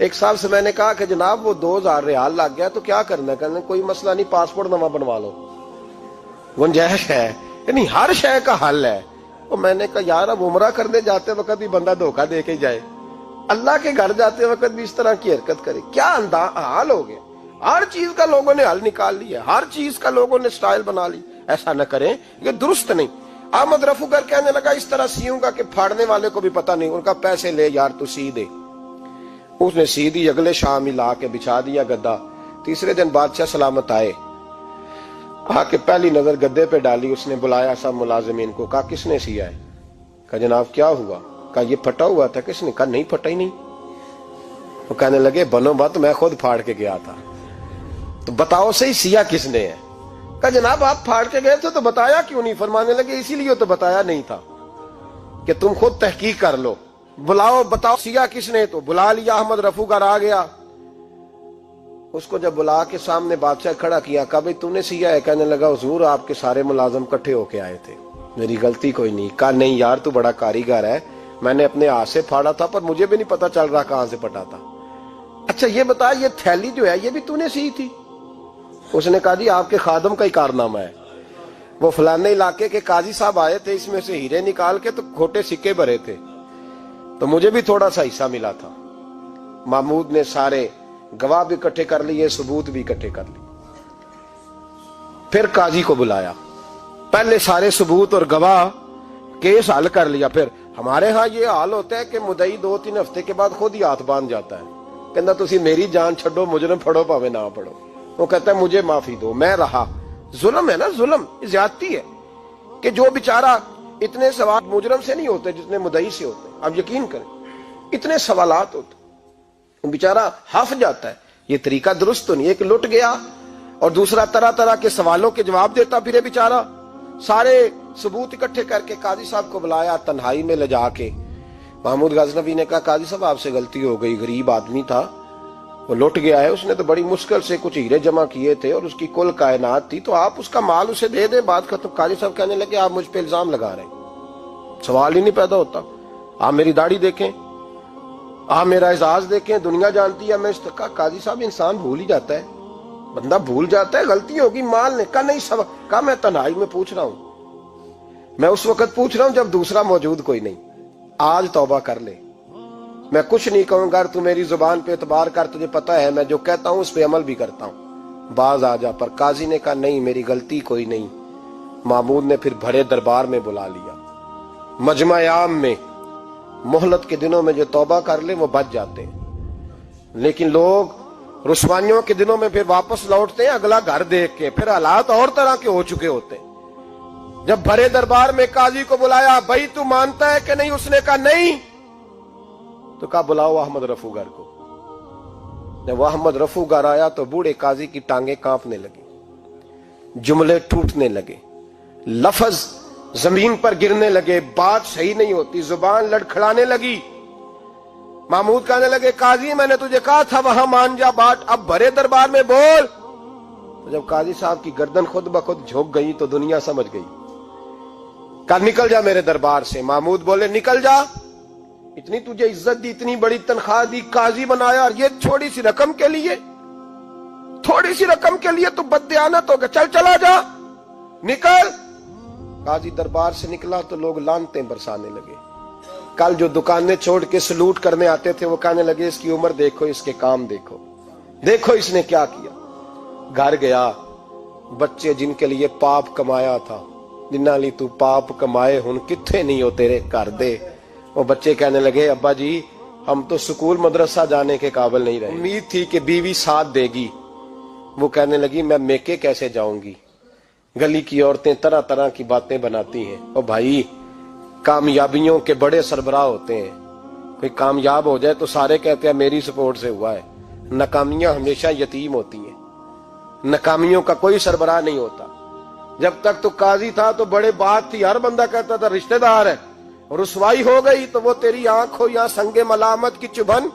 ایک صاحب سے میں نے کہا کہ جناب وہ 2000 ریال لگ گیا تو کیا کرنا ہے؟ کہنے کوئی مسئلہ نہیں، پاسپورٹ نواں بنوا لو، گنجائش ہے، یعنی ہر شے کا حل ہے۔ تو میں نے کہا یار اب عمرہ کرنے جاتے وقت بھی بندہ دھوکہ دے کے جائے، اللہ کے گھر جاتے وقت بھی اس طرح کی حرکت کرے، کیا حال ہو گیا؟ ہر چیز کا لوگوں نے حل نکال لیا، ہر چیز کا لوگوں نے سٹائل بنا لی۔ ایسا نہ کریں، یہ درست نہیں۔ احمد رفوگر کہنے لگا اس طرح سیوں گا کہ پھاڑنے والے کو بھی پتہ نہیں۔ ان کا پیسے لے یار تو سی دے۔ اس نے سی دی، اگلے شام ہی لا کے بچھا دیا گدا۔ تیسرے دن بادشاہ سلامت آئے، آ کے پہلی نظر گدے پہ ڈالی، اس نے بلایا سب ملازمین کو، کہا کس نے سیا ہے؟ کہا جناب کیا ہوا؟ کہا یہ پھٹا ہوا تھا۔ کس نے؟ کہا نہیں پھٹا ہی نہیں۔ وہ کہنے لگے بنو بات، میں خود پھاڑ کے گیا تھا، تو بتاؤ صحیح سیا کس نے ہے؟ کہا جناب آپ پھاڑ کے گئے تھے تو بتایا کیوں نہیں؟ فرمانے لگے اسی لیے تو بتایا نہیں تھا کہ تم خود تحقیق کر لو، بلاؤ بتاؤ سیا کس نے۔ تو بلا لیا، احمد رفوگر آ گیا۔ اس کو جب بلا کے سامنے بادشاہ کھڑا کیا، کہا بھئی تو نے سیا ہے؟ کہنے لگا حضور آپ کے سارے ملازم کٹھے ہو کے آئے تھے، میری غلطی کوئی نہیں۔ کہا نہیں یار تو بڑا کاریگر ہے، میں نے اپنے ہاتھ سے پھاڑا تھا پر مجھے بھی نہیں پتا چل رہا کہاں سے پھٹا تھا۔ اچھا یہ بتا یہ تھیلی جو ہے یہ بھی تو نے سی تھی؟ اس نے کہا جی آپ کے خادم کا ہی کارنامہ ہے، وہ فلانے علاقے کے قاضی صاحب آئے تھے، اس میں سے ہیرے نکال کے تو کھوٹے سکے بھرے تھے، تو مجھے بھی تھوڑا سا حصہ ملا تھا۔ محمود نے سارے گواہ بھی اکٹھے کر لیے، ثبوت بھی اکٹھے کر لیے۔ پھر قاضی کو بلایا، پہلے سارے ثبوت اور گواہ کیس حل کر لیا۔ پھر ہمارے ہاں یہ حال ہوتا ہے کہ مدعی 2-3 ہفتے کے بعد خود ہی ہاتھ باندھ جاتا ہے، کہنا تسی میری جان چھڈو، مجرم پھڑو پاوے نہ پڑھو۔ وہ کہتا ہے مجھے معافی دو، میں رہا۔ ظلم ہے نا، ظلم زیادتی ہے کہ جو بیچارہ اتنے سوال مجرم سے نہیں ہوتے جتنے مدعی سے ہوتے ہیں۔ اب یقین کریں اتنے سوالات ہوتے، بیچارہ ہف جاتا ہے۔ یہ طریقہ درست تو نہیں، ایک لٹ گیا اور دوسرا طرح طرح کے سوالوں کے جواب دیتا پھرے بیچارہ۔ سارے ثبوت اکٹھے کر کے قاضی صاحب کو بلایا، تنہائی میں لے جا کے محمود غزنوی نے کہا قاضی صاحب آپ سے غلطی ہو گئی، غریب آدمی تھا، وہ لٹ گیا ہے، اس نے تو بڑی مشکل سے کچھ ہیرے جمع کیے تھے اور اس کی کل کائنات تھی، تو آپ اس کا مال اسے دے دیں، بات ختم۔ قاضی صاحب کہنے لگے آپ مجھ پہ الزام لگا رہے ہیں، سوال ہی نہیں پیدا ہوتا، آپ میری داڑھی دیکھیں، آپ میرا اعزاز دیکھیں، دنیا جانتی ہے میں اس کا۔ قاضی صاحب انسان بھول ہی جاتا ہے، بندہ بھول جاتا ہے، غلطی ہوگی، مال نے کہا نہیں سب، کہا میں تنہائی میں پوچھ رہا ہوں، میں اس وقت پوچھ رہا ہوں جب دوسرا موجود کوئی نہیں، آج توبہ کر لے، میں کچھ نہیں کہوں گا، تو میری زبان پہ اعتبار کر، تجھے پتا ہے میں جو کہتا ہوں اس پہ عمل بھی کرتا ہوں، باز آ جا۔ پر قاضی نے کہا نہیں میری غلطی کوئی نہیں۔ محمود نے پھر بڑے دربار میں بلا لیا، مجمع عام میں۔ مہلت کے دنوں میں جو توبہ کر لے وہ بچ جاتے ہیں، لیکن لوگ رسوائیوں کے دنوں میں پھر واپس لوٹتے ہیں اگلا گھر دیکھ کے، پھر حالات اور طرح کے ہو چکے ہوتے ہیں۔ جب بڑے دربار میں قاضی کو بلایا، بھائی تو مانتا ہے کہ نہیں؟ اس نے کہا نہیں۔ تو کہا بلاؤ احمد رفوگر کو۔ جب احمد رفوگر آیا تو بوڑھے قاضی کی ٹانگیں کانپنے لگی، جملے ٹوٹنے لگے، لفظ زمین پر گرنے لگے، بات صحیح نہیں ہوتی، زبان لڑکھڑانے لگی۔ محمود کہنے لگے قاضی میں نے تجھے کہا تھا وہاں مان جا بات، اب بڑے دربار میں بول۔ تو جب قاضی صاحب کی گردن خود بخود جھک گئی تو دنیا سمجھ گئی، کہا نکل جا میرے دربار سے۔ محمود بولے نکل جا، اتنی تجھے عزت دی، اتنی بڑی تنخواہ دی، قاضی بنایا، اور یہ تھوڑی سی رقم کے لیے، تھوڑی سی رقم کے لیے تو بددیانت ہو گیا، چل چلا جا، نکل۔ قاضی دربار سے نکلا تو لوگ لعنتیں برسانے لگے۔ کل جو دکانیں چھوڑ کے سلوٹ کرنے آتے تھے وہ کہنے لگے اس کی عمر دیکھو، اس کے کام دیکھو، دیکھو اس نے کیا کیا۔ گھر گیا، بچے جن کے لیے پاپ کمایا تھا، جنہاں لی تو پاپ کمائے ہن کتھے نہیں ہو تیرے کر دے، وہ بچے کہنے لگے ابا جی ہم تو سکول مدرسہ جانے کے قابل نہیں رہے، امید تھی کہ بیوی ساتھ دے گی۔ وہ کہنے لگی میں میکے کیسے جاؤں گی، گلی کی عورتیں طرح طرح کی باتیں بناتی ہیں۔ اور بھائی کامیابیوں کے بڑے سربراہ ہوتے ہیں، کوئی کامیاب ہو جائے تو سارے کہتے ہیں میری سپورٹ سے ہوا ہے، ناکامیاں ہمیشہ یتیم ہوتی ہیں، ناکامیوں کا کوئی سربراہ نہیں ہوتا۔ جب تک تو قاضی تھا تو بڑے بات تھی، ہر بندہ کہتا تھا رشتہ دار ہے، رسوائی ہو گئی تو وہ تیری آنکھ ہو یا سنگ ملامت کی چبھن،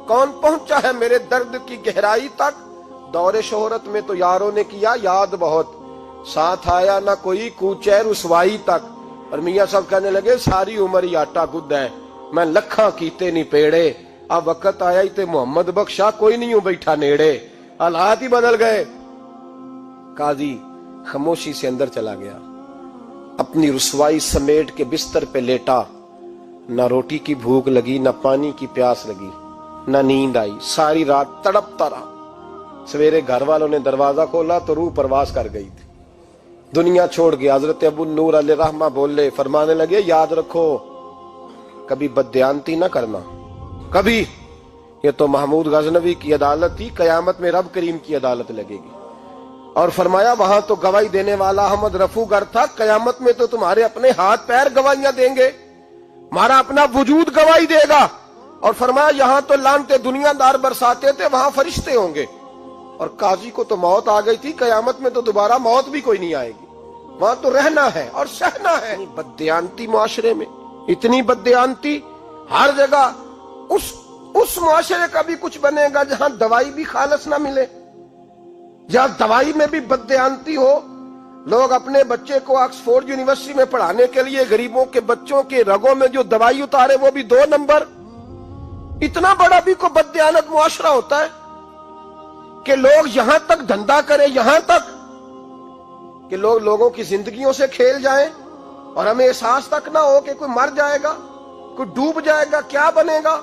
کون پہنچا ہے میرے درد کی گہرائی تک، دور شہرت میں تو یاروں نے کیا یاد بہت، ساتھ آیا نہ کوئی کوچے رسوائی تک۔ اور میاں صاحب کہنے لگے ساری عمر ہی آٹا گد ہے، میں لکھاں کیتے نہیں پیڑے، اب وقت آیا ہی تے محمد بخشا کوئی نہیں ہوں بیٹھا نیڑے، حالات ہی بدل گئے۔ قاضی خاموشی سے اندر چلا گیا، اپنی رسوائی سمیٹ کے بستر پہ لیٹا، نہ روٹی کی بھوک لگی، نہ پانی کی پیاس لگی، نہ نیند آئی، ساری رات تڑپتا رہا۔ سویرے گھر والوں نے دروازہ کھولا تو روح پرواز کر گئی تھی، دنیا چھوڑ گیا۔ حضرت ابو نور علیہ رحمہ بولے، فرمانے لگے یاد رکھو کبھی بددیانتی نہ کرنا، کبھی۔ یہ تو محمود غزنوی کی عدالت تھی، قیامت میں رب کریم کی عدالت لگے گی۔ اور فرمایا وہاں تو گواہی دینے والا احمد رفو گر تھا، قیامت میں تو تمہارے اپنے ہاتھ پیر گواہیاں دیں گے، ہمارا اپنا وجود گواہی دے گا۔ اور فرمایا یہاں تو لانتے دنیا دار برساتے تھے، وہاں فرشتے ہوں گے۔ اور قاضی کو تو موت آ گئی تھی، قیامت میں تو دوبارہ موت بھی کوئی نہیں آئے گی، وہاں تو رہنا ہے اور سہنا ہے۔ بددیانتی معاشرے میں، اتنی بددیانتی ہر جگہ۔ اس معاشرے کا بھی کچھ بنے گا جہاں دوائی بھی خالص نہ ملے، جہاں دوائی میں بھی بددیانتی ہو۔ لوگ اپنے بچے کو آکسفورڈ یونیورسٹی میں پڑھانے کے لیے غریبوں کے بچوں کے رگوں میں جو دوائی اتارے وہ بھی 2 نمبر۔ اتنا بڑا بھی کوئی بددیانت معاشرہ ہوتا ہے کہ لوگ یہاں تک دھندا کریں، یہاں تک کہ لوگ لوگوں کی زندگیوں سے کھیل جائیں اور ہمیں احساس تک نہ ہو کہ کوئی مر جائے گا، کوئی ڈوب جائے گا، کیا بنے گا۔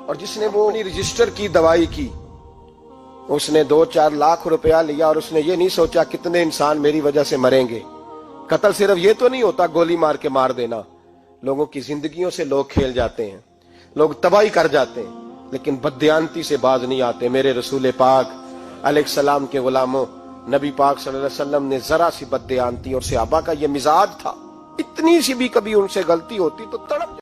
اور جس نے وہ اپنی رجسٹر کی دوائی کی، اس نے 2-4 لاکھ روپیہ لیا اور اس نے یہ نہیں سوچا کتنے انسان میری وجہ سے مریں گے۔ قتل صرف یہ تو نہیں ہوتا گولی مار کے مار دینا، لوگوں کی زندگیوں سے لوگ کھیل جاتے ہیں، لوگ تباہی کر جاتے ہیں، لیکن بددیانتی سے باز نہیں آتے۔ میرے رسول پاک علیہ السلام کے غلاموں، نبی پاک صلی اللہ علیہ وسلم نے ذرا سی بددیانتی، اور صحابہ کا یہ مزاج تھا، اتنی سی بھی کبھی ان سے غلطی ہوتی تو تڑپ جاتے۔